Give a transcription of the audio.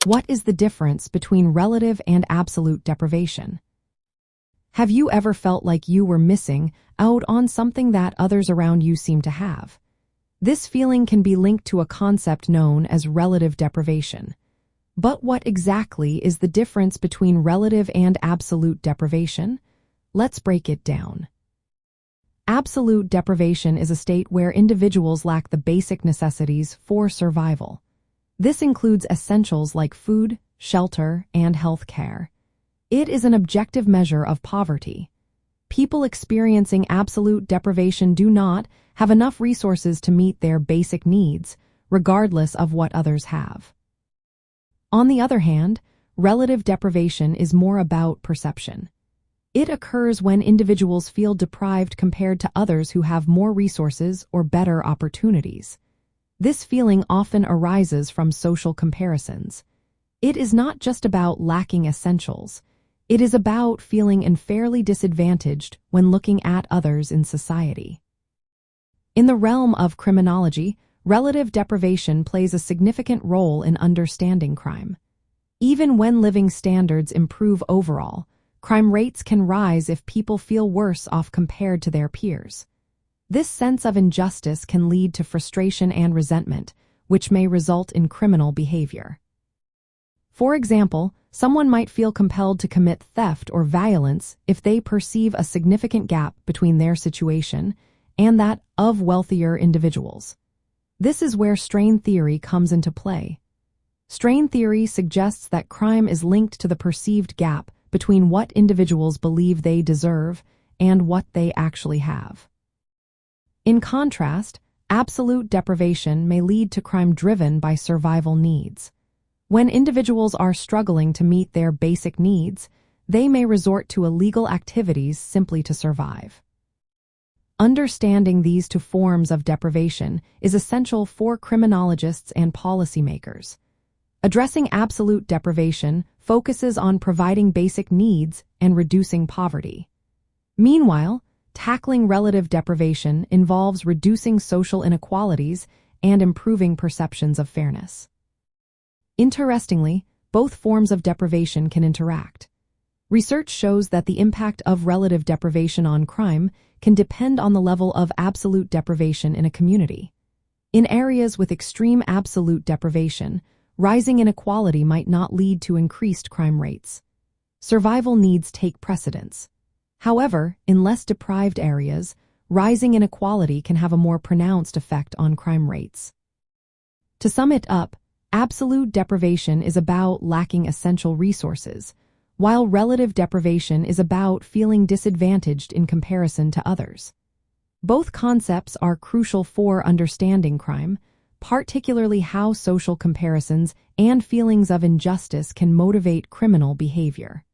What is the difference between relative and absolute deprivation? Have you ever felt like you were missing out on something that others around you seem to have? This feeling can be linked to a concept known as relative deprivation. But what exactly is the difference between relative and absolute deprivation? Let's break it down. Absolute deprivation is a state where individuals lack the basic necessities for survival. This includes essentials like food, shelter, and health care. It is an objective measure of poverty. People experiencing absolute deprivation do not have enough resources to meet their basic needs, regardless of what others have. On the other hand, relative deprivation is more about perception. It occurs when individuals feel deprived compared to others who have more resources or better opportunities. This feeling often arises from social comparisons. It is not just about lacking essentials. It is about feeling unfairly disadvantaged when looking at others in society. In the realm of criminology, relative deprivation plays a significant role in understanding crime. Even when living standards improve overall, crime rates can rise if people feel worse off compared to their peers. This sense of injustice can lead to frustration and resentment, which may result in criminal behavior. For example, someone might feel compelled to commit theft or violence if they perceive a significant gap between their situation and that of wealthier individuals. This is where strain theory comes into play. Strain theory suggests that crime is linked to the perceived gap between what individuals believe they deserve and what they actually have. In contrast, absolute deprivation may lead to crime driven by survival needs. When individuals are struggling to meet their basic needs, they may resort to illegal activities simply to survive. Understanding these two forms of deprivation is essential for criminologists and policymakers. Addressing absolute deprivation focuses on providing basic needs and reducing poverty. Meanwhile, tackling relative deprivation involves reducing social inequalities and improving perceptions of fairness. Interestingly, both forms of deprivation can interact. Research shows that the impact of relative deprivation on crime can depend on the level of absolute deprivation in a community. In areas with extreme absolute deprivation, rising inequality might not lead to increased crime rates. Survival needs take precedence. However, in less deprived areas, rising inequality can have a more pronounced effect on crime rates. To sum it up, absolute deprivation is about lacking essential resources, while relative deprivation is about feeling disadvantaged in comparison to others. Both concepts are crucial for understanding crime, particularly how social comparisons and feelings of injustice can motivate criminal behavior.